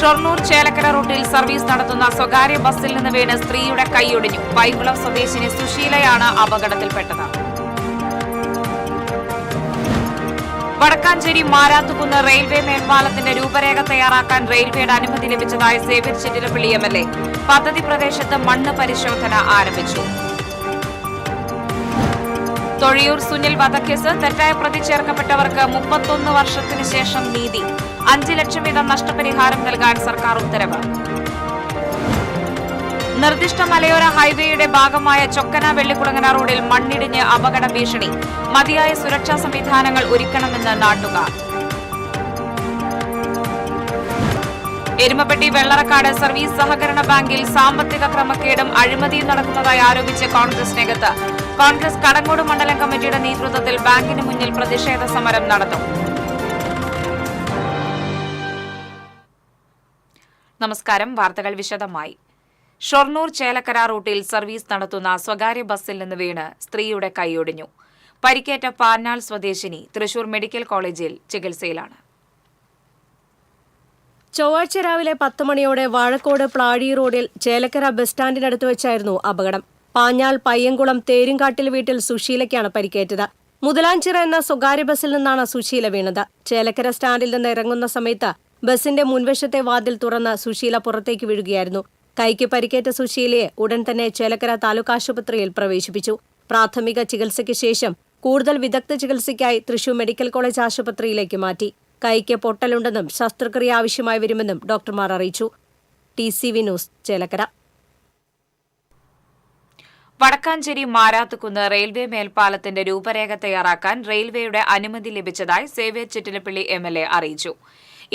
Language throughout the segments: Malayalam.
ഷൊർണൂർ ചേലക്കര റൂട്ടിൽ സർവീസ് നടത്തുന്ന സ്വകാര്യ ബസ്സിൽ നിന്ന് വീണ് സ്ത്രീയുടെ കൈയൊടിഞ്ഞു. പൈങ്കുളം സ്വദേശിനി സുശീലയാണ് അപകടത്തിൽപ്പെട്ടത്. വടക്കാഞ്ചേരി മാരാത്തുകുന്ന് റെയിൽവേ മേൽപ്പാലത്തിന്റെ രൂപരേഖ തയ്യാറാക്കാൻ റെയിൽവേയുടെ അനുമതി ലഭിച്ചതായി സേവ്യർ ചിറ്റിലപ്പള്ളി എംഎൽഎ. പദ്ധതി പ്രദേശത്ത് മണ്ണ് പരിശോധന ആരംഭിച്ചു. തൊഴിയൂർ സുനിൽ വധക്കേസ് തെറ്റായ പ്രതി ചേർക്കപ്പെട്ടവർക്ക് 31 വർഷത്തിനു ശേഷം നീതി. 5 ലക്ഷം വീതം നഷ്ടപരിഹാരം നൽകാൻ സർക്കാർ ഉത്തരവ്. നിർദ്ദിഷ്ട മലയോര ഹൈവേയുടെ ഭാഗമായ ചൊക്കന വെള്ളിക്കുളങ്ങര റോഡിൽ മണ്ണിടിഞ്ഞ് അപകട ഭീഷണി. മതിയായ സുരക്ഷാ സംവിധാനങ്ങൾ ഒരുക്കണമെന്ന് നാട്ടുകാർ. എരുമപ്പെട്ടി വെള്ളറക്കാട് സർവീസ് സഹകരണ ബാങ്കിൽ സാമ്പത്തിക ക്രമക്കേടും അഴിമതിയും നടക്കുന്നതായി ആരോപിച്ച് കോൺഗ്രസ് രംഗത്ത്. കോൺഗ്രസ് കടങ്ങോട് മണ്ഡലം കമ്മിറ്റിയുടെ നേതൃത്വത്തിൽ ബാങ്കിന് മുന്നിൽ പ്രതിഷേധ സമരം നടത്തും. നമസ്കാരം. വാർത്തകൾ വിശദമായി. ഷൊർണൂർ ചേലക്കര റൂട്ടിൽ സർവീസ് നടത്തുന്ന സ്വകാര്യ ബസ്സിൽ നിന്ന് വീണ് സ്ത്രീയുടെ കൈയൊടിഞ്ഞു. പരിക്കേറ്റ പാഞ്ഞാൾ സ്വദേശിനി തൃശൂർ മെഡിക്കൽ കോളേജിൽ ചികിത്സയിലാണ്. ചൊവ്വാഴ്ച രാവിലെ 10 മണിയോടെ വാഴക്കോട് പ്ലാഴി റോഡിൽ ചേലക്കര ബസ് സ്റ്റാൻഡിനടുത്ത് വെച്ചായിരുന്നു അപകടം. പാഞ്ഞാൾ പയ്യൻകുളം തേരുംകാട്ടിൽ വീട്ടിൽ സുശീലയ്ക്കാണ് പരിക്കേറ്റത്. മുതലാഞ്ചിറ എന്ന സ്വകാര്യ ബസ്സിൽ നിന്നാണ് സുശീല വീണത്. ചേലക്കര സ്റ്റാൻഡിൽ നിന്ന് ഇറങ്ങുന്ന സമയത്ത് ബസിന്റെ മുൻവശത്തെ വാതിൽ തുറന്ന് സുശീല പുറത്തേക്ക് വീഴുകയായിരുന്നു. കൈക്ക് പരിക്കേറ്റ സുശീലയെ ഉടൻ തന്നെ ചേലക്കര താലൂക്ക് ആശുപത്രിയിൽ പ്രവേശിപ്പിച്ചു. പ്രാഥമിക ചികിത്സയ്ക്ക് ശേഷം കൂടുതൽ വിദഗ്ധ ചികിത്സയ്ക്കായി തൃശൂർ മെഡിക്കൽ കോളേജ് ആശുപത്രിയിലേക്ക് മാറ്റി. കൈക്ക് പൊട്ടലുണ്ടെന്നും ശസ്ത്രക്രിയ ആവശ്യമായി വരുമെന്നും ഡോക്ടർമാർ അറിയിച്ചു. TCV news, Chelakkara. Vadakkanchery Marathukunnu railway മേൽപ്പാലത്തിന്റെ രൂപരേഖ തയ്യാറാക്കാൻ റെയിൽവേയുടെ അനുമതി ലഭിച്ചതായി സേവ്യർ ചിറ്റിലപ്പള്ളി എംഎൽഎ അറിയിച്ചു.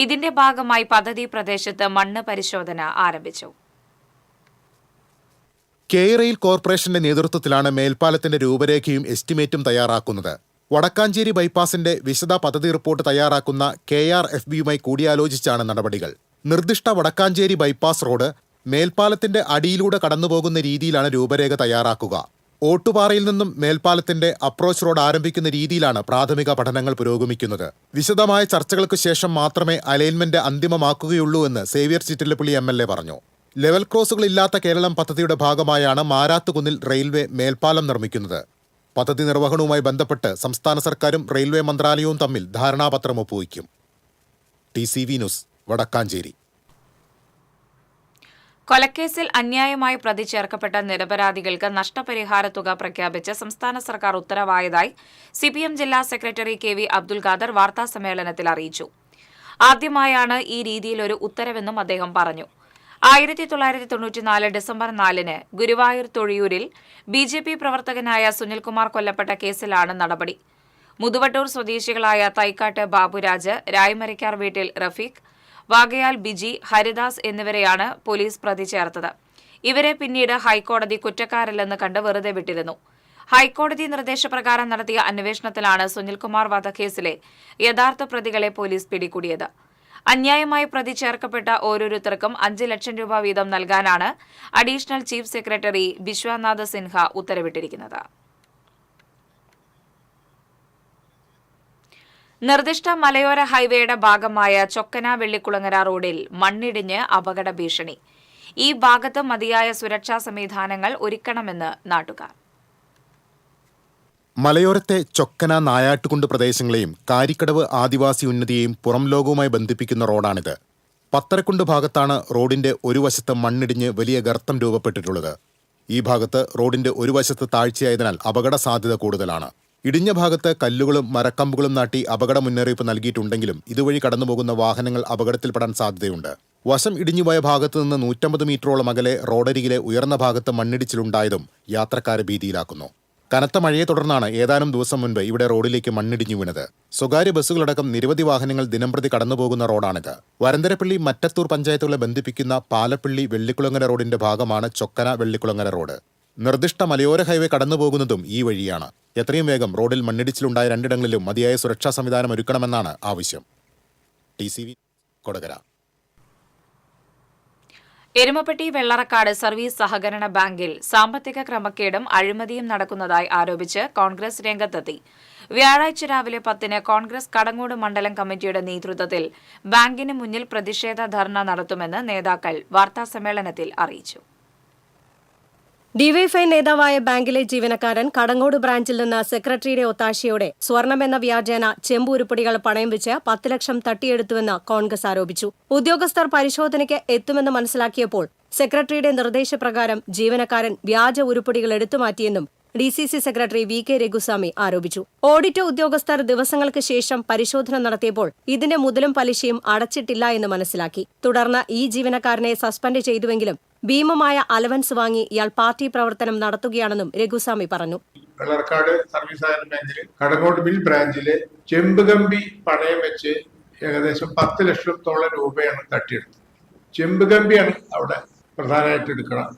ഇതിന്റെ ഭാഗമായി പദ്ധതി പ്രദേശത്ത് മണ്ണ് പരിശോധന ആരംഭിച്ചു. കെ-റെയിൽ കോർപ്പറേഷന്റെ നേതൃത്വത്തിലാണ് മേൽപ്പാലത്തിന്റെ രൂപരേഖയും എസ്റ്റിമേറ്റും തയ്യാറാക്കുന്നത്. വടക്കാഞ്ചേരി ബൈപ്പാസിന്റെ വിശദ പദ്ധതി റിപ്പോർട്ട് തയ്യാറാക്കുന്ന KRFBയുമായി കൂടിയാലോചിച്ചാണ് നടപടികൾ. നിർദ്ദിഷ്ട വടക്കാഞ്ചേരി ബൈപ്പാസ് റോഡ് മേൽപ്പാലത്തിന്റെ അടിയിലൂടെ കടന്നുപോകുന്ന രീതിയിലാണ് രൂപരേഖ തയ്യാറാക്കുക. ഓട്ടുപാറയിൽ നിന്നും മേൽപ്പാലത്തിന്റെ അപ്രോച്ച് റോഡ് ആരംഭിക്കുന്ന രീതിയിലാണ് പ്രാഥമിക പഠനങ്ങൾ പുരോഗമിക്കുന്നത്. വിശദമായ ചർച്ചകൾക്ക് ശേഷം മാത്രമേ അലൈൻമെന്റ് അന്തിമമാക്കുകയുള്ളൂ എന്ന് സേവ്യർ ചിറ്റിലപ്പള്ളി MLA പറഞ്ഞു. ലെവൽ ക്രോസുകളില്ലാത്ത കേരളം പദ്ധതിയുടെ ഭാഗമായാണ് മാരാത്തുകുന്നിൽ റെയിൽവേ മേൽപ്പാലം നിർമ്മിക്കുന്നത്. പദ്ധതി നിർവഹണവുമായി ബന്ധപ്പെട്ട് സംസ്ഥാന സർക്കാരും റെയിൽവേ മന്ത്രാലയവും തമ്മിൽ ധാരണാപത്രം ഒപ്പുവയ്ക്കും. TCV news, Vadakkanchery. കൊലക്കേസിൽ അന്യായമായി പ്രതി ചേർക്കപ്പെട്ട നിരപരാധികൾക്ക് നഷ്ടപരിഹാര തുക പ്രഖ്യാപിച്ച് സംസ്ഥാന സർക്കാർ ഉത്തരവായതായി CPM ജില്ലാ സെക്രട്ടറി KV അബ്ദുൽ ഖാദർ വാർത്താസമ്മേളനത്തിൽ അറിയിച്ചു. ആദ്യമായാണ് ഈ രീതിയിലൊരു ഉത്തരവെന്നും അദ്ദേഹം പറഞ്ഞു. 1994 ഡിസംബർ 4-ന് ഗുരുവായൂർ തൊഴിയൂരിൽ BJP പ്രവർത്തകനായ സുനിൽകുമാർ കൊല്ലപ്പെട്ട കേസിലാണ് നടപടി. മുതുവട്ടൂർ സ്വദേശികളായ തൈക്കാട്ട് ബാബുരാജ്, രായ്മരിക്കാർ വീട്ടിൽ റഫീഖ്, വാഗയാൽ ബിജി, ഹരിദാസ് എന്നിവരെയാണ് പോലീസ് പ്രതി ചേർത്തത്. ഇവരെ പിന്നീട് ഹൈക്കോടതി കുറ്റക്കാരല്ലെന്ന് കണ്ട് വെറുതെ വിട്ടിരുന്നു. ഹൈക്കോടതി നിർദ്ദേശപ്രകാരം നടത്തിയ അന്വേഷണത്തിലാണ് സുനിൽകുമാർ വധക്കേസിലെ യഥാർത്ഥ പ്രതികളെ പോലീസ് പിടികൂടിയത്. അന്യായമായി പ്രതി ചേർക്കപ്പെട്ട ഓരോരുത്തർക്കും 5 ലക്ഷം രൂപ വീതം നൽകാനാണ് additional chief secretary Vishwanath Sinha ഉത്തരവിട്ടിരിക്കുന്നത്. നിർദ്ദിഷ്ട മലയോര ഹൈവേയുടെ ഭാഗമായ ചൊക്കന വെള്ളിക്കുളങ്ങര റോഡിൽ മണ്ണിടിഞ്ഞ് അപകട ഭീഷണി. ഈ ഭാഗത്ത് മതിയായ സുരക്ഷാ സംവിധാനങ്ങൾ ഒരുക്കണമെന്ന് നാട്ടുകാർ. മലയോരത്തെ ചൊക്കന നായാട്ടുകുണ്ട് പ്രദേശങ്ങളെയും കാരിക്കടവ് ആദിവാസി ഉന്നതിയെയും പുറം ലോകവുമായി ബന്ധിപ്പിക്കുന്ന റോഡാണിത്. പത്തരക്കുണ്ട് ഭാഗത്താണ് റോഡിന്റെ ഒരു വശത്ത് മണ്ണിടിഞ്ഞ് വലിയ ഗർത്തം രൂപപ്പെട്ടിട്ടുള്ളത്. ഈ ഭാഗത്ത് റോഡിന്റെ ഒരു വശത്ത് താഴ്ചയായതിനാൽ അപകട സാധ്യത കൂടുതലാണ്. ഇടിഞ്ഞ ഭാഗത്ത് കല്ലുകളും മരക്കമ്പുകളും നാട്ടി അപകട മുന്നറിയിപ്പ് നൽകിയിട്ടുണ്ടെങ്കിലും ഇതുവഴി കടന്നുപോകുന്ന വാഹനങ്ങൾ അപകടത്തിൽപ്പെടാൻ സാധ്യതയുണ്ട്. വശം ഇടിഞ്ഞുപോയ ഭാഗത്തു നിന്ന് 150 മീറ്ററോളം അകലെ റോഡരികിലെ ഉയർന്ന ഭാഗത്ത് മണ്ണിടിച്ചിലുണ്ടായതും യാത്രക്കാരെ ഭീതിയിലാക്കുന്നു. കനത്ത മഴയെ തുടർന്നാണ് ഏതാനും ദിവസം മുൻപ് ഇവിടെ റോഡിലേക്ക് മണ്ണിടിഞ്ഞു വീണത്. സ്വകാര്യ ബസ്സുകളടക്കം നിരവധി വാഹനങ്ങൾ ദിനംപ്രതി കടന്നുപോകുന്ന റോഡാണിത്. വരന്തരപ്പള്ളി മറ്റത്തൂർ പഞ്ചായത്തുകളെ ബന്ധിപ്പിക്കുന്ന പാലപ്പള്ളി വെള്ളിക്കുളങ്ങര റോഡിന്റെ ഭാഗമാണ് ചൊക്കന വെള്ളിക്കുളങ്ങര റോഡ്. നിർദ്ദിഷ്ട മലയോര ഹൈവേ കടന്നുപോകുന്നതും ഈ വഴിയാണ്. എത്രയും വേഗം റോഡിൽ മണ്ണിടിച്ചിലുണ്ടായ രണ്ടിടങ്ങളിലും മതിയായ സുരക്ഷാ സംവിധാനം ഒരുക്കണമെന്നാണ് ആവശ്യം. TCV, കൊടകര. എരുമപ്പെട്ടി വെള്ളറക്കാട് സർവീസ് സഹകരണ ബാങ്കിൽ സാമ്പത്തിക ക്രമക്കേടും അഴിമതിയും നടക്കുന്നതായി ആരോപിച്ച് കോൺഗ്രസ് രംഗത്തെത്തി. വ്യാഴാഴ്ച രാവിലെ 10-ന് കോൺഗ്രസ് കടങ്ങോട് മണ്ഡലം കമ്മിറ്റിയുടെ നേതൃത്വത്തിൽ ബാങ്കിന് മുന്നിൽ പ്രതിഷേധ ധർണ നടത്തുമെന്ന് നേതാക്കൾ വാർത്താസമ്മേളനത്തിൽ അറിയിച്ചു. ഡിവൈഎഫ്ഐ നേതാവായ ബാങ്കിലെ ജീവനക്കാരൻ കടങ്ങോട് ബ്രാഞ്ചിൽ നിന്ന് സെക്രട്ടറിയുടെ ഒത്താശയോടെ സ്വർണമെന്ന വ്യാജേന ചെമ്പ് ഉരുപ്പടികൾ പണയം വെച്ച് 10 ലക്ഷം തട്ടിയെടുത്തുവെന്ന് കോൺഗ്രസ് ആരോപിച്ചു. ഉദ്യോഗസ്ഥർ പരിശോധനയ്ക്ക് എത്തുമെന്ന് മനസ്സിലാക്കിയപ്പോൾ സെക്രട്ടറിയുടെ നിർദ്ദേശപ്രകാരം ജീവനക്കാരൻ വ്യാജ ഉരുപ്പടികൾ എടുത്തുമാറ്റിയെന്നും ഡിസിസി സെക്രട്ടറി വി.കെ. രഘുസ്വാമി ആരോപിച്ചു. ഓഡിറ്റ് ഉദ്യോഗസ്ഥർ ദിവസങ്ങൾക്ക് ശേഷം പരിശോധന നടത്തിയപ്പോൾ ഇതിന്റെ മുതലും പലിശയും അടച്ചിട്ടില്ല എന്ന് മനസ്സിലാക്കി. തുടർന്ന് ഈ ജീവനക്കാരനെ സസ്പെൻഡ് ചെയ്തുവെങ്കിലും ഭീമമായ അലവൻസ് വാങ്ങി ഇയാൾ പാർട്ടി പ്രവർത്തനം നടത്തുകയാണെന്നും രഘുസ്വാമി പറഞ്ഞു. വെള്ളർക്കാട് സർവീസ് സഹകരണ ബാങ്കില് കടങ്ങോട് മിൽ ബ്രാഞ്ചില് ചെമ്പ് കമ്പി പണയം വെച്ച് ഏകദേശം 10 ലക്ഷത്തോളം രൂപയാണ് തട്ടിയെടുത്തത്. ചെമ്പ് കമ്പിയാണ് അവിടെ പ്രധാനമായിട്ട് എടുക്കണം.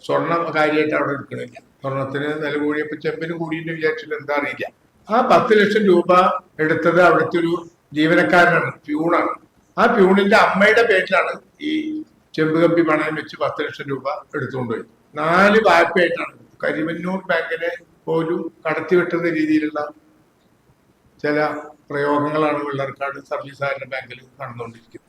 സ്വർണം കാര്യമായിട്ട് അവിടെ എടുക്കണില്ല. സ്വർണത്തിന് വില കൂടിയപ്പോ ചെമ്പിന് കൂടിയിട്ട് വിചാരിച്ചിട്ട് എന്താ അറിയില്ല. ആ 10 ലക്ഷം രൂപ എടുത്തത് അവിടുത്തെ ഒരു ജീവനക്കാരനാണ്, പ്യൂണാണ്. ആ പ്യൂണിന്റെ അമ്മയുടെ പേരിലാണ് ഈ ചെമ്പ് കമ്പി പണയം വെച്ച് 10 ലക്ഷം രൂപ എടുത്തുകൊണ്ടുപോയി. 4 വായ്പയായിട്ടാണ്. കരിമന്നൂർ ബാങ്കിനെ പോലും കടത്തിവെട്ടുന്ന രീതിയിലുള്ള ചില പ്രയോഗങ്ങളാണ് വെള്ളർക്കാട് സർവീസ് സഹകരണ ബാങ്കിൽ നടന്നുകൊണ്ടിരിക്കുന്നത്.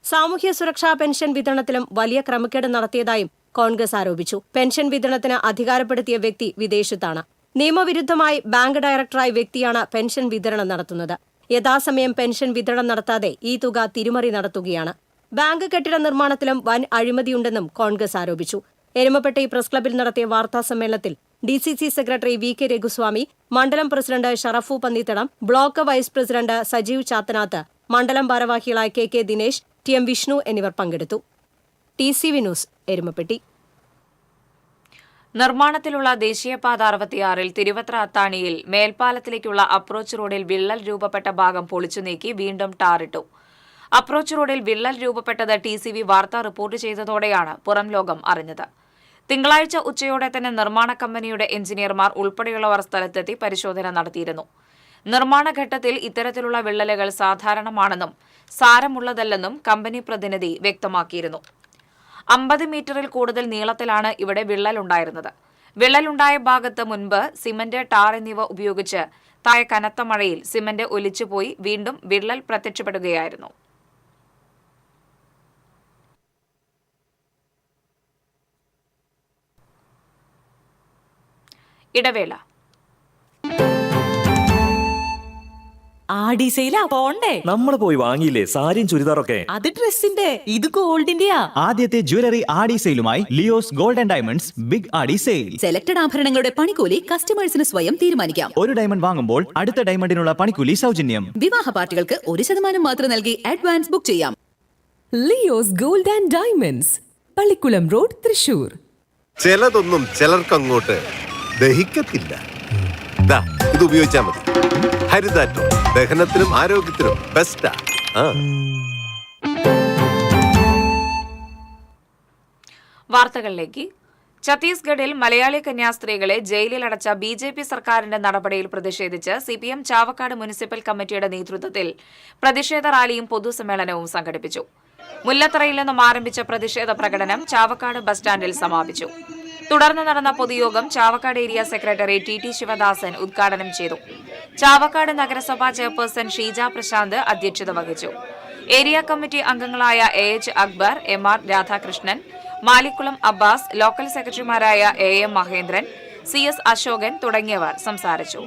സാമൂഹ്യ സുരക്ഷാ പെൻഷൻ വിതരണത്തിലും വലിയ ക്രമക്കേട് നടത്തിയതായും കോൺഗ്രസ് ആരോപിച്ചു. പെൻഷൻ വിതരണത്തിന് അധികാരപ്പെടുത്തിയ വ്യക്തി വിദേശത്താണ്. നിയമവിരുദ്ധമായി ബാങ്ക് ഡയറക്ടറായ വ്യക്തിയാണ് പെൻഷൻ വിതരണം നടത്തുന്നത്. യഥാസമയം പെൻഷൻ വിതരണം നടത്താതെ ഈ തുക തിരിമറി നടത്തുകയാണ്. ബാങ്ക് കെട്ടിട നിർമ്മാണത്തിലും വൻ അഴിമതിയുണ്ടെന്നും കോൺഗ്രസ് ആരോപിച്ചു. എരുമപ്പെട്ടി പ്രസ് ക്ലബിൽ നടത്തിയ വാർത്താസമ്മേളനത്തിൽ ഡിസിസി സെക്രട്ടറി വി.കെ. രഘുസ്വാമി, മണ്ഡലം president Sharafu Pannithadam, block vice president Sajeev Chathanath, മണ്ഡലം ഭാരവാഹികളായ കെ. ദിനേശ്, ടി.എം. വിഷ്ണു എന്നിവർ പങ്കെടുത്തു. TCV news, Erumapetty. നിർമ്മാണത്തിലുള്ള ദേശീയപാത 66-ൽ തിരുവത്ര അത്താണിയിൽ മേൽപ്പാലത്തിലേക്കുള്ള അപ്രോച്ച് റോഡിൽ വിള്ളൽ രൂപപ്പെട്ട ഭാഗം പൊളിച്ചു നീക്കി വീണ്ടും ടാറിട്ടു. അപ്രോച്ച് റോഡിൽ വിള്ളൽ രൂപപ്പെട്ടത് TCV വാർത്ത റിപ്പോർട്ട് ചെയ്തതോടെയാണ് പുറം ലോകം അറിഞ്ഞത്. തിങ്കളാഴ്ച ഉച്ചയോടെ തന്നെ നിർമ്മാണ കമ്പനിയുടെ എഞ്ചിനീയർമാർ ഉൾപ്പെടെയുള്ളവർ സ്ഥലത്തെത്തി പരിശോധന നടത്തിയിരുന്നു. നിർമ്മാണ ഘട്ടത്തിൽ ഇത്തരത്തിലുള്ള വിള്ളലുകൾ സാധാരണമാണെന്നും സാരമുള്ളതല്ലെന്നും കമ്പനി പ്രതിനിധി വ്യക്തമാക്കിയിരുന്നു. 50 മീറ്ററിൽ കൂടുതൽ നീളത്തിലാണ് ഇവിടെ വിള്ളലുണ്ടായിരുന്നത്. വിള്ളലുണ്ടായ ഭാഗത്ത് മുൻപ് സിമന്റ്, ടാർ എന്നിവ ഉപയോഗിച്ച് താഴെ കനത്ത മഴയിൽ സിമന്റ് ഒലിച്ചുപോയി വീണ്ടും വിള്ളൽ പ്രത്യക്ഷപ്പെടുകയായിരുന്നു. ഇടവേള. ആടി സെയിലാ പോണ്ടേ? നമ്മൾ പോയി വാങ്ങിയില്ലേ സാരിയും ചുരിദാറൊക്കെ? അത് ഡ്രസ്സിന്റെ, ഇത് ഗോൾഡിന്റെയാ. ആദ്യത്തെ ജ്വല്ലറി ആടി സെയിലുമായി Leo's gold and diamonds big Aadi sale. Selected ആഭരണങ്ങളുടെ പണിക്കൂലി കസ്റ്റമേഴ്സിന് സ്വയം തീരുമാനിക്കാം. ഒരു ഡയമണ്ട് വാങ്ങുമ്പോൾ അടുത്ത ഡയമണ്ടിനുള്ള പണിക്കൂലി സൗജന്യം. വിവാഹ പാർട്ടികൾക്ക് 1% മാത്രം നൽകി അഡ്വാൻസ് ബുക്ക് ചെയ്യാം. Leo's gold and diamonds, Pallikulam road, Thrissur. ചിലതൊന്നും ചിലർക്കങ്ങോട്ട് ദഹിക്കത്തില്ല. ഇത് ഉപയോഗിച്ചാൽ മതി. ഹരിതാറ്റോ ദഹനത്തിനും ആരോഗ്യത്തിനും ബെസ്റ്റാ. വാർത്തകളിലേക്ക്. ഛത്തീസ്ഗഡിൽ മലയാളി കന്യാസ്ത്രീകളെ ജയിലിൽ അടച്ച BJP സർക്കാരിന്റെ നടപടിയിൽ പ്രതിഷേധിച്ച് CPM ചാവക്കാട് മുനിസിപ്പൽ കമ്മിറ്റിയുടെ നേതൃത്വത്തിൽ പ്രതിഷേധ റാലിയും പൊതുസമ്മേളനവും സംഘടിപ്പിച്ചു. മുല്ലത്തറയിൽ നിന്നും ആരംഭിച്ച പ്രതിഷേധ പ്രകടനം ചാവക്കാട് ബസ് സ്റ്റാൻഡിൽ സമാപിച്ചു. തുടർന്ന് നടന്ന പൊതുയോഗം Chavakkad area secretary TT Sivadasan ഉദ്ഘാടനം ചെയ്തു. ചാവക്കാട് നഗരസഭാ ചെയർപേഴ്സൺ ഷീജ പ്രശാന്ത് അധ്യക്ഷത വഹിച്ചു. ഏരിയ കമ്മിറ്റി അംഗങ്ങളായ AH Akbar, MR Radhakrishnan, Malikkulam Abbas, local സെക്രട്ടറിമാരായ AM മഹേന്ദ്രൻ, CS അശോകൻ തുടങ്ങിയവർ സംസാരിച്ചു.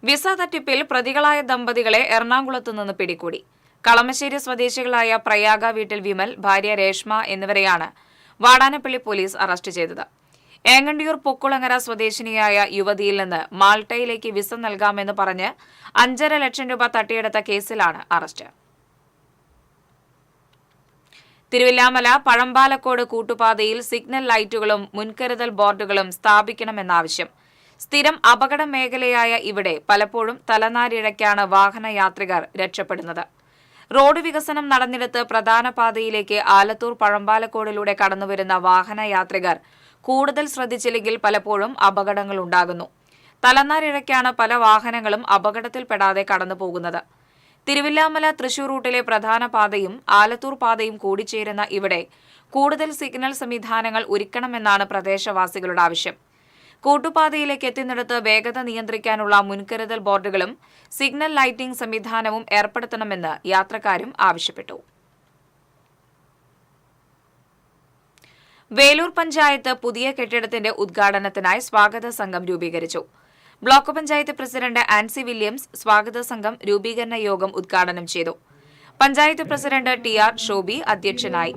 വിസ തട്ടിപ്പിൽ പ്രതികളായ ദമ്പതികളെ എറണാകുളത്തു നിന്ന് പിടികൂടി. കളമശ്ശേരി സ്വദേശികളായ പ്രയാഗ വീട്ടിൽ വിമൽ, ഭാര്യ രേഷ്മ എന്നിവരെയാണ് വാടാനപ്പള്ളി പോലീസ് അറസ്റ്റ് ചെയ്തത്. ഏങ്ങണ്ടിയൂർ പൊക്കുളങ്ങര സ്വദേശിനിയായ യുവതിയിൽ നിന്ന് മാൾട്ടയിലേക്ക് വിസ നൽകാമെന്ന് പറഞ്ഞ് 5.5 ലക്ഷം രൂപ തട്ടിയെടുത്ത കേസിലാണ് അറസ്റ്റ്. തിരുവില്ലാമല പഴമ്പാലക്കോട് കൂട്ടുപാതയിൽ സിഗ്നൽ ലൈറ്റുകളും മുൻകരുതൽ ബോർഡുകളും സ്ഥാപിക്കണമെന്നാവശ്യം. സ്ഥിരം അപകട മേഖലയായ ഇവിടെ പലപ്പോഴും തലനാരിഴയ്ക്കാണ് വാഹനയാത്രികർ രക്ഷപ്പെടുന്നത്. റോഡ് വികസനം നടന്നിടത്ത് പ്രധാന പാതയിലേക്ക് ആലത്തൂർ പഴമ്പാലക്കോടിലൂടെ കടന്നുവരുന്ന വാഹനയാത്രികർ കൂടുതൽ ശ്രദ്ധിച്ചില്ലെങ്കിൽ പലപ്പോഴും അപകടങ്ങൾ ഉണ്ടാകുന്നു. തലനാരിഴയ്ക്കാണ് പല വാഹനങ്ങളും അപകടത്തിൽപ്പെടാതെ കടന്നുപോകുന്നത്. തിരുവില്ലാമല തൃശൂർ റൂട്ടിലെ പ്രധാന പാതയും ആലത്തൂർ പാതയും കൂടിച്ചേരുന്ന ഇവിടെ കൂടുതൽ സിഗ്നൽ സംവിധാനങ്ങൾ ഒരുക്കണമെന്നാണ് പ്രദേശവാസികളുടെ ആവശ്യം. കൂട്ടുപാതയിലേക്ക് എത്തുന്നിടത്ത് വേഗത നിയന്ത്രിക്കാനുള്ള മുൻകരുതൽ ബോർഡുകളും സിഗ്നൽ ലൈറ്റിംഗ് സംവിധാനവും ഏർപ്പെടുത്തണമെന്ന് യാത്രക്കാരും ആവശ്യപ്പെട്ടു. വേലൂർ പഞ്ചായത്ത് പുതിയ കെട്ടിടത്തിന്റെ ഉദ്ഘാടനത്തിനായി സ്വാഗത സംഘം രൂപീകരിച്ചു. Block panchayat president Ancy Williams സ്വാഗത സംഘം രൂപീകരണ യോഗം ഉദ്ഘാടനം ചെയ്തു. പഞ്ചായത്ത് പ്രസിഡന്റ് ടി.ആർ. ഷോബി അധ്യക്ഷനായി.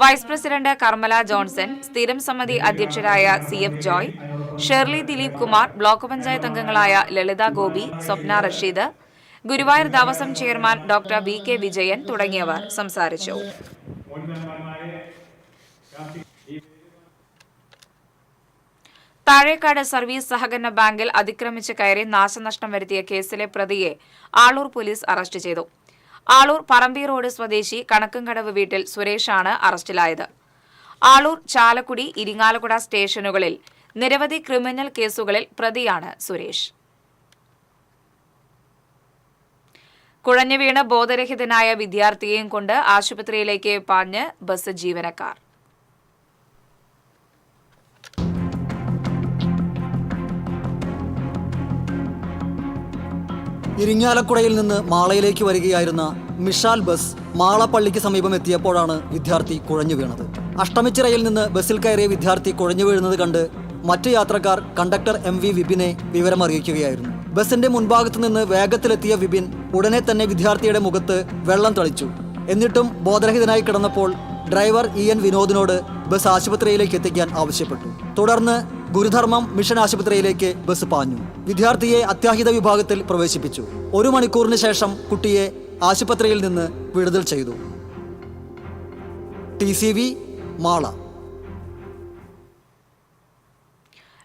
വൈസ് പ്രസിഡന്റ് കർമ്മല ജോൺസൺ, സ്ഥിരം സമിതി അധ്യക്ഷരായ CF Joy, Shirley Dileep Kumar, block panchayat അംഗങ്ങളായ Lalitha Gopi, Swapna Rasheed, Guruvayur Devaswom chairman doctor VK Vijayan തുടങ്ങിയവർ സംസാരിച്ചു. താഴേക്കാട് സർവീസ് സഹകരണ ബാങ്കിൽ അതിക്രമിച്ച് കയറി നാശനഷ്ടം വരുത്തിയ കേസിലെ പ്രതിയെ ആളൂർ പോലീസ് അറസ്റ്റ് ചെയ്തു. ആളൂർ പറമ്പി റോഡ് സ്വദേശി കണക്കങ്കടവ് വീട്ടിൽ സുരേഷാണ് അറസ്റ്റിലായത്. ആളൂർ, ചാലക്കുടി, ഇരിങ്ങാലക്കുട സ്റ്റേഷനുകളിൽ നിരവധി ക്രിമിനൽ കേസുകളിൽ പ്രതിയാണ് സുരേഷ്. കുഴഞ്ഞു വീണ് ബോധരഹിതനായ വിദ്യാർത്ഥിയെയും കൊണ്ട് ആശുപത്രിയിലേക്ക് പാഞ്ഞ് ബസ് ജീവനക്കാർ. ഇരിങ്ങാലക്കുടയിൽ നിന്ന് മാളയിലേക്ക് വരികയായിരുന്ന മിഷാൽ ബസ് മാളപ്പള്ളിക്ക് സമീപം എത്തിയപ്പോഴാണ് വിദ്യാർത്ഥി കുഴഞ്ഞു വീണത്. അഷ്ടമിച്ചിറയിൽ നിന്ന് ബസ്സിൽ കയറിയ വിദ്യാർത്ഥി കുഴഞ്ഞു വീഴുന്നത് കണ്ട് മറ്റു യാത്രക്കാർ കണ്ടക്ടർ MV വിപിനെ വിവരമറിയിക്കുകയായിരുന്നു. ബസിന്റെ മുൻഭാഗത്തു നിന്ന് വേഗത്തിലെത്തിയ വിപിൻ ഉടനെ തന്നെ വിദ്യാർത്ഥിയുടെ മുഖത്ത് വെള്ളം തളിച്ചു. എന്നിട്ടും ബോധരഹിതനായി കിടന്നപ്പോൾ ഡ്രൈവർ EN വിനോദിനോട് ബസ് ആശുപത്രിയിലേക്ക് എത്തിക്കാൻ ആവശ്യപ്പെട്ടു. തുടർന്ന് ഗുരുധർമ്മം മിഷൻ ആശുപത്രിയിലേക്ക് ബസ് പാഞ്ഞു. വിദ്യാർത്ഥിയെ അത്യാഹിത വിഭാഗത്തിൽ പ്രവേശിപ്പിച്ചു. 1 മണിക്കൂറിന് ശേഷം കുട്ടിയെ ആശുപത്രിയിൽ നിന്ന് വിടുതൽ ചെയ്തു. TCV മാള.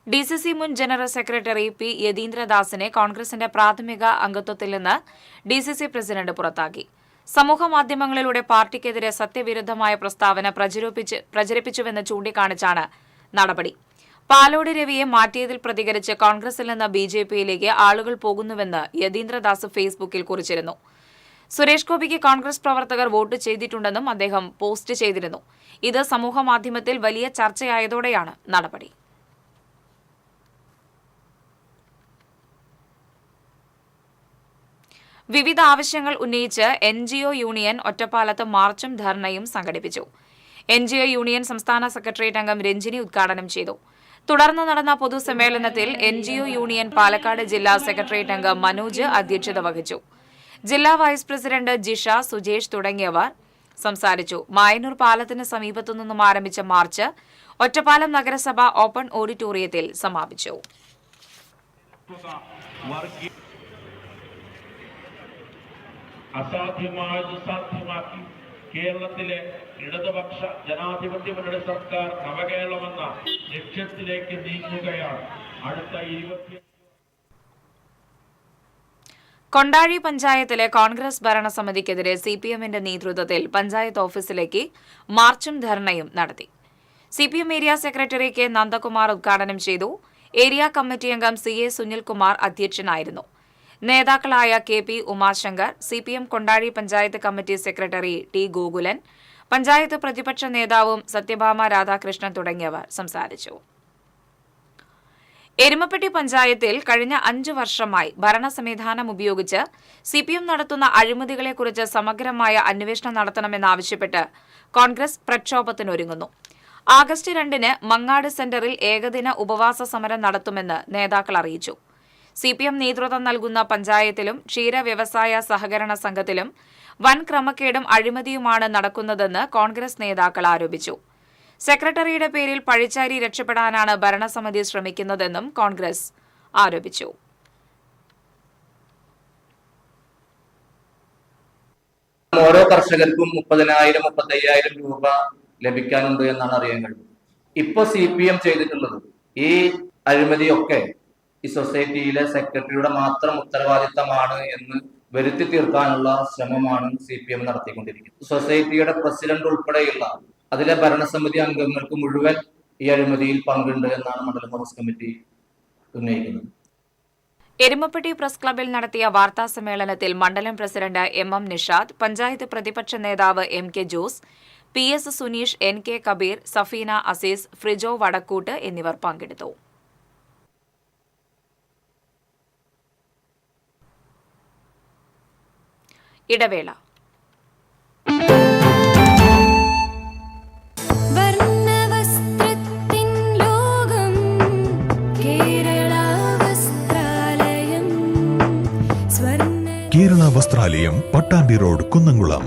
DCC മുൻ ജനറൽ സെക്രട്ടറി P. യതീന്ദ്രദാസിനെ കോൺഗ്രസിന്റെ പ്രാഥമിക അംഗത്വത്തിൽ നിന്ന് DCC പ്രസിഡന്റ് പുറത്താക്കി. സമൂഹമാധ്യമങ്ങളിലൂടെ പാർട്ടിക്കെതിരെ സത്യവിരുദ്ധമായ പ്രസ്താവന പ്രചരിപ്പിച്ചുവെന്ന് ചൂണ്ടിക്കാണിച്ചാണ് നടപടി. പാലോട് രവിയെ മാറ്റിയതിൽ പ്രതികരിച്ച് കോൺഗ്രസിൽ നിന്ന് BJPയിലേക്ക് ആളുകൾ പോകുന്നുവെന്ന് യതീന്ദ്രദാസ് ഫേസ്ബുക്കിൽ കുറിച്ചിരുന്നു. സുരേഷ് ഗോപിക്ക് കോൺഗ്രസ് പ്രവർത്തകർ വോട്ട് ചെയ്തിട്ടുണ്ടെന്നും അദ്ദേഹം പോസ്റ്റ് ചെയ്തിരുന്നു. ഇത് സമൂഹമാധ്യമത്തിൽ വലിയ ചർച്ചയായതോടെയാണ് നടപടി. വിവിധ ആവശ്യങ്ങൾ ഉന്നയിച്ച് NGO യൂണിയൻ ഒറ്റപ്പാലത്ത് മാർച്ചും ധർണയും സംഘടിപ്പിച്ചു. NGO യൂണിയൻ സംസ്ഥാന സെക്രട്ടേറിയറ്റ് അംഗം രഞ്ജിനി ഉദ്ഘാടനം ചെയ്തു. തുടർന്ന് നടന്ന പൊതുസമ്മേളനത്തിൽ NGO യൂണിയൻ പാലക്കാട് ജില്ലാ സെക്രട്ടേറിയറ്റ് അംഗം മനോജ് അധ്യക്ഷത വഹിച്ചു. ജില്ലാ വൈസ് പ്രസിഡന്റ് ജിഷ, സുജേഷ് തുടങ്ങിയവർ സംസാരിച്ചു. മായന്നൂർ പാലത്തിന് സമീപത്തു നിന്നും ആരംഭിച്ച മാർച്ച് ഒറ്റപ്പാലം നഗരസഭ ഓപ്പൺ ഓഡിറ്റോറിയത്തിൽ സമാപിച്ചു. അസാധ്യമായത് സാധ്യമാക്കി കേരളത്തിലെ ഇടതുപക്ഷ ജനാധിപത്യ മുന്നണി സർക്കാർ നവകേരളമെന്ന ലക്ഷ്യത്തിലേക്ക് നീങ്ങുകയാണ്. അടുത്ത 20 കൊണ്ടാഴി പഞ്ചായത്തിലെ കോൺഗ്രസ് ഭരണസമിതിക്കെതിരെ CPMന്റെ നേതൃത്വത്തിൽ പഞ്ചായത്ത് ഓഫീസിലേക്ക് മാർച്ചും ധർണയും നടത്തി. CPM area secretary K. Nandakumar ഉദ്ഘാടനം ചെയ്തു. ഏരിയ കമ്മിറ്റി അംഗം CA സുനിൽകുമാർ അധ്യക്ഷനായിരുന്നു. നേതാക്കളായ KP Umashankar, CPM Kondazhi panchayat committee secretary T. Gokulan, panchayat പ്രതിപക്ഷ നേതാവും സത്യഭാമ രാധാകൃഷ്ണൻ തുടങ്ങിയവർ സംസാരിച്ചു. എരുമപ്പെട്ടി പഞ്ചായത്തിൽ കഴിഞ്ഞ 5 വർഷമായി ഭരണ സംവിധാനം ഉപയോഗിച്ച് CPM നടത്തുന്ന അഴിമതികളെക്കുറിച്ച് സമഗ്രമായ അന്വേഷണം നടത്തണമെന്നാവശ്യപ്പെട്ട് കോൺഗ്രസ് പ്രക്ഷോഭത്തിനൊരുങ്ങുന്നു. ആഗസ്റ്റ് 2-ന് മങ്ങാട് സെന്ററിൽ ഏകദിന ഉപവാസ സമരം നടത്തുമെന്ന് നേതാക്കൾ അറിയിച്ചു. CPM നേതൃത്വം നൽകുന്ന പഞ്ചായത്തിലും ക്ഷീര വ്യവസായ സഹകരണ സംഘത്തിലും വൻ ക്രമക്കേടും അഴിമതിയുമാണ് നടക്കുന്നതെന്ന് കോൺഗ്രസ് നേതാക്കൾ ആരോപിച്ചു. സെക്രട്ടറിയുടെ പേരിൽ പഴിച്ചാരി രക്ഷപ്പെടാനാണ് ഭരണസമിതി ശ്രമിക്കുന്നതെന്നും കോൺഗ്രസ് ആരോപിച്ചു. ഓരോ കർഷകർക്കും 30,000-35,000 രൂപ ലഭിക്കാനുണ്ട് എന്നാണ് അറിയാൻ കഴിയുന്നത്. ഇപ്പൊ CPM ചെയ്തിട്ടുള്ളത് ഈ അഴിമതിയൊക്കെ ഈ സൊസൈറ്റിയിലെ സെക്രട്ടറിയുടെ മാത്രം ഉത്തരവാദിത്തമാണ് എന്ന് വരുത്തി തീർക്കാനുള്ള ശ്രമമാണ് CPM നടത്തിക്കൊണ്ടിരിക്കുന്നത്. സൊസൈറ്റിയുടെ പ്രസിഡന്റ് ഉൾപ്പെടെയുള്ള അതിലെ ഭരണസമിതി അംഗങ്ങൾക്ക് മുഴുവൻ ഈ അഴിമതിയിൽ പങ്കുണ്ട് എന്നാണ് മണ്ഡലം ഹൗസ് കമ്മിറ്റി ഉന്നയിക്കുന്നത്. എരുമപ്പെട്ടി പ്രസ് ക്ലബിൽ നടത്തിയ വാർത്താ സമ്മേളനത്തിൽ മണ്ഡലം പ്രസിഡന്റ് MM നിഷാദ്, പഞ്ചായത്ത് പ്രതിപക്ഷ നേതാവ് MK Jose, PS Suneesh, NK Kabir, Safina Azeez, Frijo Vadakkoot എന്നിവർ പങ്കെടുത്തു. ഇടവേള. Kerala Vasthralayam, Pattambi road, Kunnamkulam.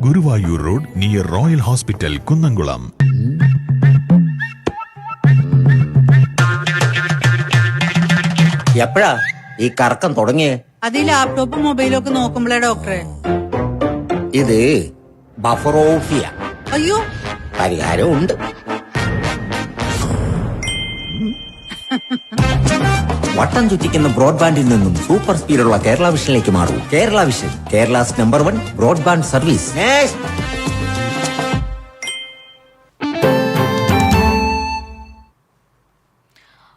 Guruvayur road near royal hospital, Kunnamkulam. എപ്പോഴാ ഈ കറക്കം തുടങ്ങിയേ? അത് ഈ ലാപ്ടോപ്പും മൊബൈലും ഒക്കെ നോക്കുമ്പോഴേ ഡോക്ടറെ. ഇത് ബഫറോഫിയ. അയ്യോ, പരിഹാരമുണ്ട്. വട്ടം ചുറ്റിക്കുന്ന ബ്രോഡ്ബാൻഡിൽ നിന്നും സൂപ്പർ സ്പീഡുള്ള കേരള വിഷനിലേക്ക് മാറൂ. Kerala Vision, Kerala's number 1 broadband service.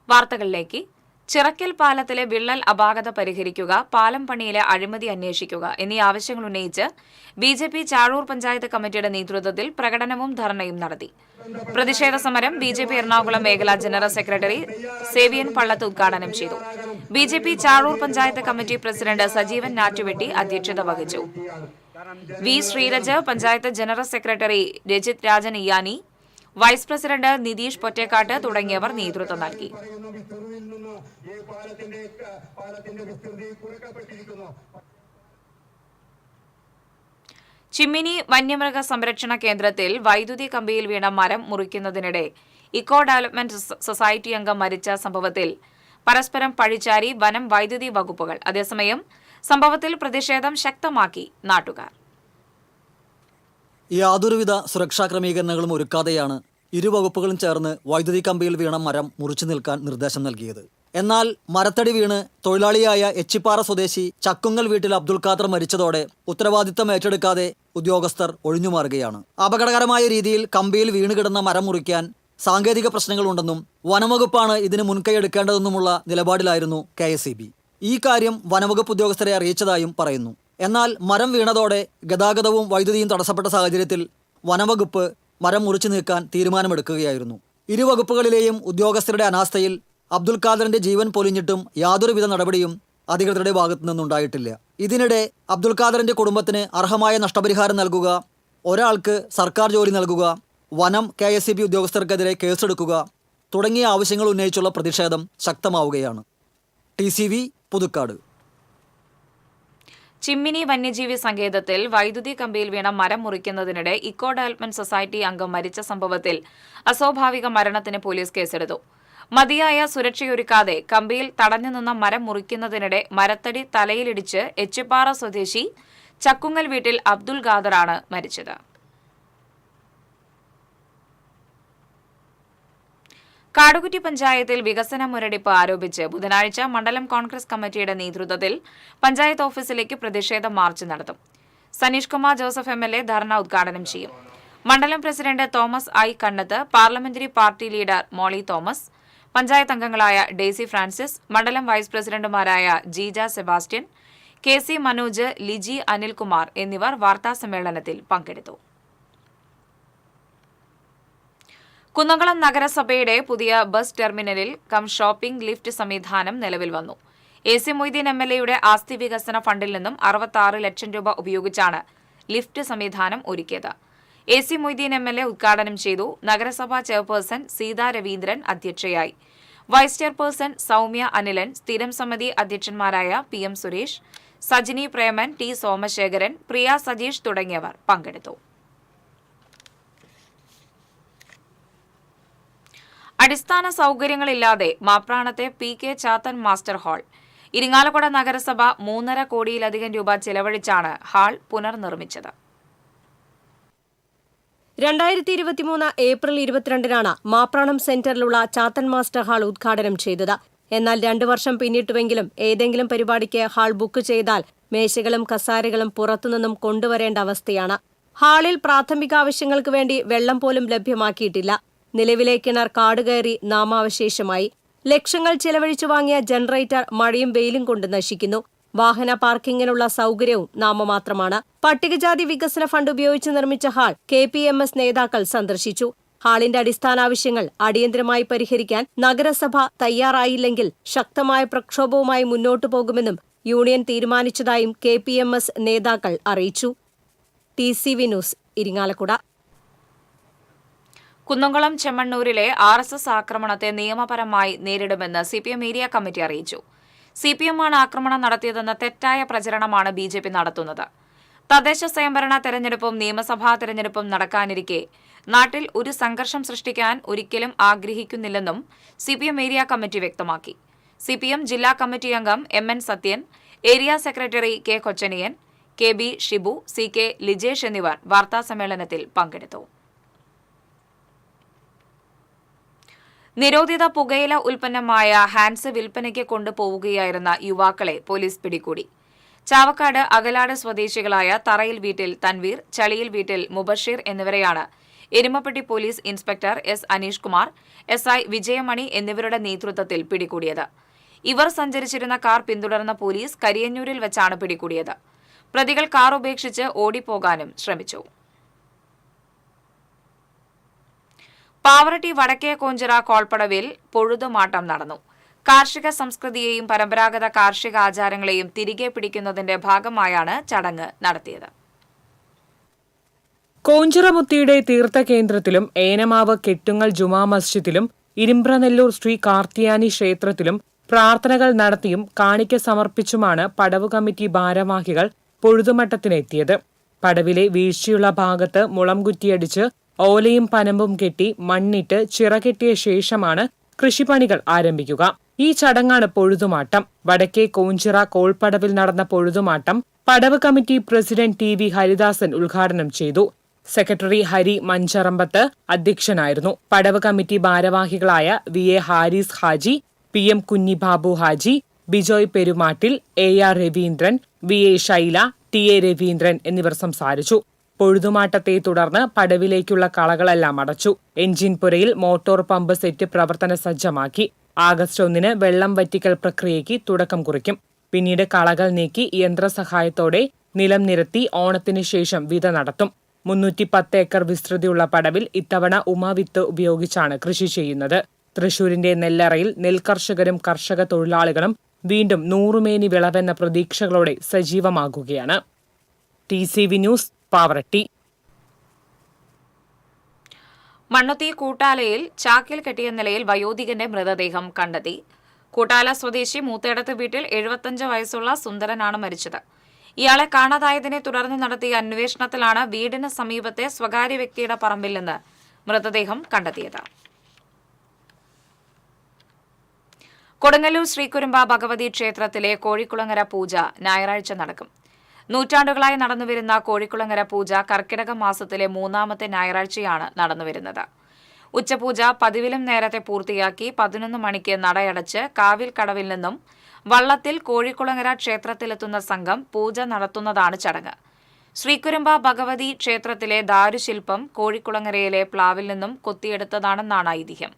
വാർത്തകളിലേക്ക്. ചിറക്കൽ പാലത്തിലെ വിള്ളൽ അപാകത പരിഹരിക്കുക, പാലം പണിയിലെ അഴിമതി അന്വേഷിക്കുക എന്നീ ആവശ്യങ്ങൾ ഉന്നയിച്ച് ബിജെപി ചാഴൂർ പഞ്ചായത്ത് കമ്മിറ്റിയുടെ നേതൃത്വത്തിൽ പ്രകടനവും ധർണയും നടത്തി. പ്രതിഷേധ സമരം ബിജെപി എറണാകുളം മേഖലാ ജനറൽ സെക്രട്ടറി സേവിയൻ പള്ളത്ത് ഉദ്ഘാടനം ചെയ്തു. BJP Chazhoor panchayat committee president Sajeevan Nattuvetti അധ്യക്ഷത വഹിച്ചു. V Sreeraj, panchayat general secretary Rajith Rajan Iyani, vice president Nitheesh Pottekkatt തുടങ്ങിയവർ നേതൃത്വം നൽകി. ചിമ്മിനി വന്യമൃഗ സംരക്ഷണ കേന്ദ്രത്തിൽ വൈദ്യുതി കമ്പിയിൽ വീണ മരം മുറിക്കുന്നതിനിടെ ഇക്കോ ഡെവലപ്മെന്റ് സൊസൈറ്റി അംഗം മരിച്ച സംഭവത്തിൽ പരസ്പരം പഴിചാരി വനം വൈദ്യുതി വകുപ്പുകൾ. അതേസമയം സംഭവത്തിൽ പ്രതിഷേധം ശക്തമാക്കി നാട്ടുകാർ. യാതൊരുവിധ സുരക്ഷാ ക്രമീകരണങ്ങളും ഒരുക്കാതെയാണ് ഇരു വകുപ്പുകളും ചേർന്ന് വൈദ്യുതി കമ്പിയിൽ വീണ മരം മുറിച്ചു നിൽക്കാൻ നിർദ്ദേശം നൽകിയത്. എന്നാൽ മരത്തടി വീണ് തൊഴിലാളിയായ എച്ചിപ്പാറ സ്വദേശി ചക്കുങ്ങൽ വീട്ടിൽ അബ്ദുൽ ഖാദർ മരിച്ചതോടെ ഉത്തരവാദിത്തം ഏറ്റെടുക്കാതെ ഉദ്യോഗസ്ഥർ ഒഴിഞ്ഞുമാറുകയാണ്. അപകടകരമായ രീതിയിൽ കമ്പിയിൽ വീണുകിടന്ന മരം മുറിക്കാൻ സാങ്കേതിക പ്രശ്നങ്ങളുണ്ടെന്നും വനംവകുപ്പാണ് ഇതിന് മുൻകൈയെടുക്കേണ്ടതെന്നുമുള്ള നിലപാടിലായിരുന്നു KSEB. ഈ കാര്യം വനംവകുപ്പ് ഉദ്യോഗസ്ഥരെ അറിയിച്ചതായും പറയുന്നു. എന്നാൽ മരം വീണതോടെ ഗതാഗതവും വൈദ്യുതിയും തടസ്സപ്പെട്ട സാഹചര്യത്തിൽ വനംവകുപ്പ് മരം മുറിച്ചു നീക്കാൻ തീരുമാനമെടുക്കുകയായിരുന്നു. ഇരു വകുപ്പുകളിലെയും ഉദ്യോഗസ്ഥരുടെ അനാസ്ഥയിൽ അബ്ദുൽ ഖാദറിന്റെ ജീവൻ പൊലിഞ്ഞിട്ടും യാതൊരുവിധ നടപടിയും അധികൃതരുടെ ഭാഗത്തു നിന്നുണ്ടായിട്ടില്ല. ഇതിനിടെ അബ്ദുൽ ഖാദറിന്റെ കുടുംബത്തിന് അർഹമായ നഷ്ടപരിഹാരം നൽകുക, ഒരാൾക്ക് സർക്കാർ ജോലി നൽകുക, വനം KSEB ഉദ്യോഗസ്ഥർക്കെതിരെ കേസെടുക്കുക തുടങ്ങിയ ആവശ്യങ്ങൾ ഉന്നയിച്ചുള്ള പ്രതിഷേധം ശക്തമാവുകയാണ്. TCV പുതുക്കാട്. ചിമ്മിനി വന്യജീവി സങ്കേതത്തിൽ വൈദ്യുതി കമ്പിയിൽ വീണ മരം മുറിക്കുന്നതിനിടെ ഇക്കോ ഡെവലപ്മെന്റ് സൊസൈറ്റി അംഗം മരിച്ച സംഭവത്തിൽ അസ്വാഭാവിക മരണത്തിന് പോലീസ് കേസെടുത്തു. മതിയായ സുരക്ഷയൊരുക്കാതെ കമ്പിയിൽ തടഞ്ഞു നിന്ന മരം മുറിക്കുന്നതിനിടെ മരത്തടി തലയിലിടിച്ച് എച്ചിപ്പാറ സ്വദേശി ചക്കുങ്ങൽ വീട്ടിൽ അബ്ദുൽ ഖാദറാണ് മരിച്ചത്. കാടുകുറ്റി പഞ്ചായത്തിൽ വികസന മുരടിപ്പ് ആരോപിച്ച് ബുധനാഴ്ച മണ്ഡലം കോൺഗ്രസ് കമ്മിറ്റിയുടെ നേതൃത്വത്തിൽ പഞ്ചായത്ത് ഓഫീസിലേക്ക് പ്രതിഷേധ മാർച്ച് നടത്തും. സനീഷ് കുമാർ ജോസഫ് MLA ധർണ ഉദ്ഘാടനം ചെയ്യും. മണ്ഡലം president Thomas I Kannath, parliamentary party leader Molly Thomas, panchayat അംഗങ്ങളായ ഡെയ്സി ഫ്രാൻസിസ്, മണ്ഡലം വൈസ് പ്രസിഡന്റുമാരായ ജീജ സെബാസ്റ്റ്യൻ, KC മനോജ്, ലിജി അനിൽകുമാർ എന്നിവർ വാർത്താസമ്മേളനത്തിൽ പങ്കെടുത്തു. കുന്നംകുളം നഗരസഭയുടെ പുതിയ ബസ് ടെർമിനലിൽ ഷോപ്പിംഗ് ലിഫ്റ്റ് സംവിധാനം നിലവിൽ വന്നു. AC മൊയ്തീൻ MLAയുടെ ആസ്തി വികസന ഫണ്ടിൽ നിന്നും 66 ലക്ഷം രൂപ ഉപയോഗിച്ചാണ് ലിഫ്റ്റ് സംവിധാനം ഒരുക്കിയത്. AC മൊയ്തീൻ MLA ഉദ്ഘാടനം ചെയ്തു. നഗരസഭാ ചെയർപേഴ്സൺ സീതാ രവീന്ദ്രൻ അധ്യക്ഷയായി. വൈസ് ചെയർപേഴ്സൺ സൗമ്യ അനിലൻ, സ്ഥിരം സമിതി അധ്യക്ഷന്മാരായ PM സുരേഷ്, സജിനി പ്രേമൻ, T സോമശേഖരൻ, പ്രിയ സജീഷ് തുടങ്ങിയവർ പങ്കെടുത്തു. അടിസ്ഥാന സൗകര്യങ്ങളില്ലാതെ മാപ്രാണത്തെ PK Chathan master hall. Irinjalakuda നഗരസഭ 3.5 കോടിയിലധികം രൂപ ചെലവഴിച്ചാണ് ഹാൾ പുനർനിർമ്മിച്ചത്. 2023 ഏപ്രിൽ 22-നാണ് മാപ്രാണം സെന്ററിലുള്ള ചാത്തൻ മാസ്റ്റർ ഹാൾ ഉദ്ഘാടനം ചെയ്തത്. എന്നാൽ 2 വർഷം പിന്നിട്ടുവെങ്കിലും ഏതെങ്കിലും പരിപാടിക്ക് ഹാൾ ബുക്ക് ചെയ്താൽ മേശകളും കസാരകളും പുറത്തുനിന്നും കൊണ്ടുവരേണ്ട അവസ്ഥയാണ്. ഹാളിൽ പ്രാഥമിക ആവശ്യങ്ങൾക്ക് വേണ്ടി വെള്ളം പോലും ലഭ്യമാക്കിയിട്ടില്ല. നിലവിലെ കിണർ കാടുകയറി നാമാവശേഷമായി. ലക്ഷങ്ങൾ ചെലവഴിച്ചു വാങ്ങിയ ജനറേറ്റർ മഴയും വെയിലും കൊണ്ട് നശിക്കുന്നു. വാഹന പാർക്കിങ്ങിനുള്ള സൗകര്യവും നാമമാത്രമാണ്. പട്ടികജാതി വികസന ഫണ്ട് ഉപയോഗിച്ച് നിർമ്മിച്ച ഹാൾ KPMS നേതാക്കൾ സന്ദർശിച്ചു. ഹാളിന്റെ അടിസ്ഥാനാവശ്യങ്ങൾ അടിയന്തരമായി പരിഹരിക്കാൻ നഗരസഭ തയ്യാറായില്ലെങ്കിൽ ശക്തമായ പ്രക്ഷോഭവുമായി മുന്നോട്ടു പോകുമെന്നും യൂണിയൻ തീരുമാനിച്ചതായും KPMS നേതാക്കൾ അറിയിച്ചു. TCV news Irinjalakuda. കുന്നംകുളം ചെമ്മണ്ണൂരിലെ RSS ആക്രമണത്തെ നിയമപരമായി നേരിടുമെന്ന് CPM ഏരിയ കമ്മിറ്റി അറിയിച്ചു. CPM ആണ് ആക്രമണം നടത്തിയതെന്ന തെറ്റായ പ്രചരണമാണ് BJP നടത്തുന്നത്. തദ്ദേശ സ്വയംഭരണ തെരഞ്ഞെടുപ്പും നിയമസഭാ തെരഞ്ഞെടുപ്പും നടക്കാനിരിക്കെ നാട്ടിൽ ഒരു സംഘർഷം സൃഷ്ടിക്കാൻ ഒരിക്കലും ആഗ്രഹിക്കുന്നില്ലെന്നും CPM ഏരിയ കമ്മിറ്റി വ്യക്തമാക്കി. CPM ജില്ലാ കമ്മിറ്റി അംഗം MN Sathyan, area secretary K Kochaniyan, KB Shibu, CK Lijesh എന്നിവർ വാർത്താസമ്മേളനത്തിൽ പങ്കെടുത്തു. നിരോധിത പുകയില ഉൽപ്പന്നമായ ഹാൻസ് വിൽപ്പനയ്ക്ക് കൊണ്ടുപോവുകയായിരുന്ന യുവാക്കളെ പോലീസ് പിടികൂടി. ചാവക്കാട് അകലാട് സ്വദേശികളായ തറയിൽ വീട്ടിൽ തൻവീർ, ചളിയിൽ വീട്ടിൽ മുബഷീർ എന്നിവരെയാണ് Erumapetty police inspector S Aneesh Kumar, SI Vijayamani എന്നിവരുടെ നേതൃത്വത്തിൽ പിടികൂടിയത്. ഇവർ സഞ്ചരിച്ചിരുന്ന കാർ പിന്തുടർന്ന പോലീസ് കരിയന്നൂരിൽ വെച്ചാണ് പിടികൂടിയത്. പ്രതികൾ കാർ ഉപേക്ഷിച്ച് ഓടിപ്പോകാനും ശ്രമിച്ചു. പാവറട്ടി വടക്കേ കോഞ്ചിറ കോൾപ്പടവിൽ പൊഴുതുമാട്ടം നടന്നു. കാർഷിക സംസ്കൃതിയെയും പരമ്പരാഗത കാർഷിക ആചാരങ്ങളെയും തിരികെ പിടിക്കുന്നതിന്റെ ഭാഗമായാണ് ചടങ്ങ് നടത്തിയത്. കോഞ്ചിറമുത്തിയുടെ തീർത്ഥകേന്ദ്രത്തിലും ഏനമാവ് കെട്ടുങ്ങൽ ജുമാ മസ്ജിദിലും ഇരുമ്പ്രനെല്ലൂർ ശ്രീ കാർത്തിയാനി ക്ഷേത്രത്തിലും പ്രാർത്ഥനകൾ നടത്തിയും കാണിക്ക സമർപ്പിച്ചുമാണ് പടവ് കമ്മിറ്റി ഭാരവാഹികൾ പൊഴുതുമട്ടത്തിനെത്തിയത്. പടവിലെ വീഴ്ചയുള്ള ഭാഗത്ത് മുളം കുറ്റിയടിച്ച് ഓലയും പനമ്പും കെട്ടി മണ്ണിട്ട് ചിറകെട്ടിയ ശേഷമാണ് കൃഷിപ്പണികൾ ആരംഭിക്കുക. ഈ ചടങ്ങാണ് പൊഴുതുമാട്ടം. വടക്കേ കോഞ്ചിറ കോൾപ്പടവിൽ നടന്ന പൊഴുതുമാട്ടം പടവ് കമ്മിറ്റി പ്രസിഡന്റ് TV ഹരിദാസൻ ഉദ്ഘാടനം ചെയ്തു. സെക്രട്ടറി ഹരി മഞ്ചറമ്പത്ത് അധ്യക്ഷനായിരുന്നു. പടവ് കമ്മിറ്റി ഭാരവാഹികളായ VA Haris Haji, PM Kunjibabu Haji, Bijoy Perumattil, AR Raveendran, VA Shaila, TA Raveendran എന്നിവർ സംസാരിച്ചു. പൊഴുതുമാട്ടത്തെ തുടർന്ന് പടവിലേക്കുള്ള കളകളെല്ലാം അടച്ചു. എഞ്ചിൻ പുരയിൽ മോട്ടോർ പമ്പ് സെറ്റ് പ്രവർത്തന സജ്ജമാക്കി. ആഗസ്റ്റ് 1 വെള്ളം വറ്റിക്കൽ പ്രക്രിയയ്ക്ക് തുടക്കം കുറിക്കും. പിന്നീട് കളകൾ നീക്കി യന്ത്രസഹായത്തോടെ നിലം നിരത്തി ഓണത്തിന് ശേഷം വിത നടത്തും. 310 ഏക്കർ വിസ്തൃതിയുള്ള പടവിൽ ഇത്തവണ ഉമാവിത്ത് ഉപയോഗിച്ചാണ് കൃഷി ചെയ്യുന്നത്. തൃശൂരിന്റെ നെല്ലറയിൽ നെൽകർഷകരും കർഷക തൊഴിലാളികളും വീണ്ടും നൂറുമേനി വിളവെന്ന പ്രതീക്ഷകളോടെ സജീവമാകുകയാണ്. TCV news Pavaratty. മണ്ണുത്തി കൂട്ടാലയിൽ ചാക്കിൽ കെട്ടിയ നിലയിൽ വയോധികന്റെ മൃതദേഹം കണ്ടെത്തി. കൂട്ടാല സ്വദേശി മൂത്തേടത്ത് വീട്ടിൽ 75 വയസ്സുള്ള സുന്ദരനാണ് മരിച്ചത്. ഇയാളെ കാണാതായതിനെ തുടർന്ന് നടത്തിയ അന്വേഷണത്തിലാണ് വീടിന് സമീപത്തെ സ്വകാര്യ വ്യക്തിയുടെ പറമ്പിൽ നിന്ന് മൃതദേഹം കണ്ടെത്തിയത്. കൊടുങ്ങല്ലൂർ ശ്രീകുരുമ്പ ഭഗവതി ക്ഷേത്രത്തിലെ കോഴിക്കുളങ്ങര പൂജ ഞായറാഴ്ച നടക്കും. നൂറ്റാണ്ടുകളായി നടന്നുവരുന്ന കോഴിക്കുളങ്ങര പൂജ കർക്കിടക മാസത്തിലെ 3ാമത്തെ ഞായറാഴ്ചയാണ് നടന്നുവരുന്നത്. ഉച്ചപൂജ പതിവിലും നേരത്തെ പൂർത്തിയാക്കി 11 മണിക്ക് നടയടച്ച് കാവിൽ കടവിൽ നിന്നും വള്ളത്തിൽ കോഴിക്കുളങ്ങര ക്ഷേത്രത്തിലെത്തുന്ന സംഘം പൂജ നടത്തുന്നതാണ് ചടങ്ങ്. ശ്രീകുരുമ്പ ഭഗവതി ക്ഷേത്രത്തിലെ ദാരുശില്പം കോഴിക്കുളങ്ങരയിലെ പ്ലാവിൽ നിന്നും കൊത്തിയെടുത്തതാണെന്നാണ് ഐതിഹ്യം.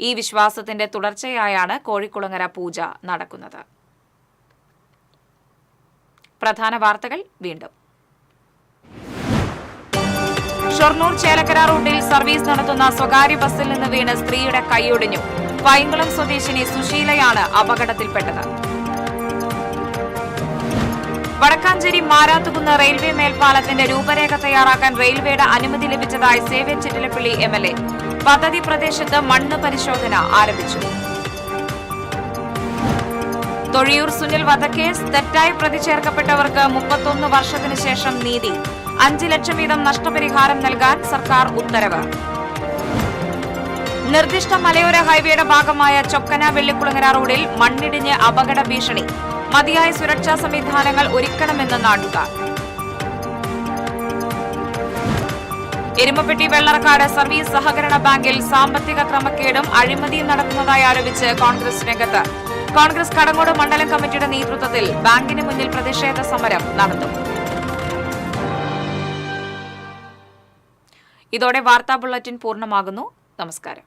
ഈ വിശ്വാസത്തിന്റെ തുടർച്ചയായാണ് കോഴിക്കുളങ്ങര പൂജ നടക്കുന്നത്. പ്രധാന വാർത്തകൾ വീണ്ടും. ഷൊർണൂർ ചേലക്കര റൂട്ടിൽ സർവീസ് നടത്തുന്ന സ്വകാര്യ ബസ്സിൽ നിന്ന് വീണ് സ്ത്രീയുടെ കൈയൊടിഞ്ഞു. പൈങ്കുളം സ്വദേശിനി സുശീലയാണ് അപകടത്തിൽപ്പെട്ടത്. വടക്കാഞ്ചേരി മാരാത്തുകുന്ന് റെയിൽവേ മേൽപ്പാലത്തിന്റെ രൂപരേഖ തയ്യാറാക്കാൻ റെയിൽവേയുടെ അനുമതി ലഭിച്ചതായി സേവ്യർ ചിറ്റിലപ്പള്ളി MLA. പദ്ധതി പ്രദേശത്ത് മണ്ണ് പരിശോധന ആരംഭിച്ചു. തൊഴിയൂർ സുനിൽ വധക്കേസ് തെറ്റായി പ്രതി ചേർക്കപ്പെട്ടവർക്ക് 31 വർഷത്തിനു ശേഷം നീതി. 5 ലക്ഷം വീതം നഷ്ടപരിഹാരം നൽകാൻ സർക്കാർ ഉത്തരവ്. നിർദ്ദിഷ്ട മലയോര ഹൈവേയുടെ ഭാഗമായ ചൊക്കന വെള്ളിക്കുളങ്ങര റോഡിൽ മണ്ണിടിഞ്ഞ് അപകട ഭീഷണി. മതിയായ സുരക്ഷാ സംവിധാനങ്ങൾ ഒരുക്കണമെന്ന് നാട്ടുകാർ. എരുമപ്പെട്ടി വെള്ളറക്കാട് സർവീസ് സഹകരണ ബാങ്കിൽ സാമ്പത്തിക ക്രമക്കേടും അഴിമതിയും നടക്കുന്നതായി ആരോപിച്ച് കോൺഗ്രസ് രംഗത്ത്. കോൺഗ്രസ് കടങ്ങോട് മണ്ഡലം കമ്മിറ്റിയുടെ നേതൃത്വത്തിൽ ബാങ്കിന് മുന്നിൽ പ്രതിഷേധ സമരം നടത്തും. ഇതോടെ വാർത്താ ബുള്ളറ്റിൻ പൂർണ്ണമാകുന്നു. നമസ്കാരം.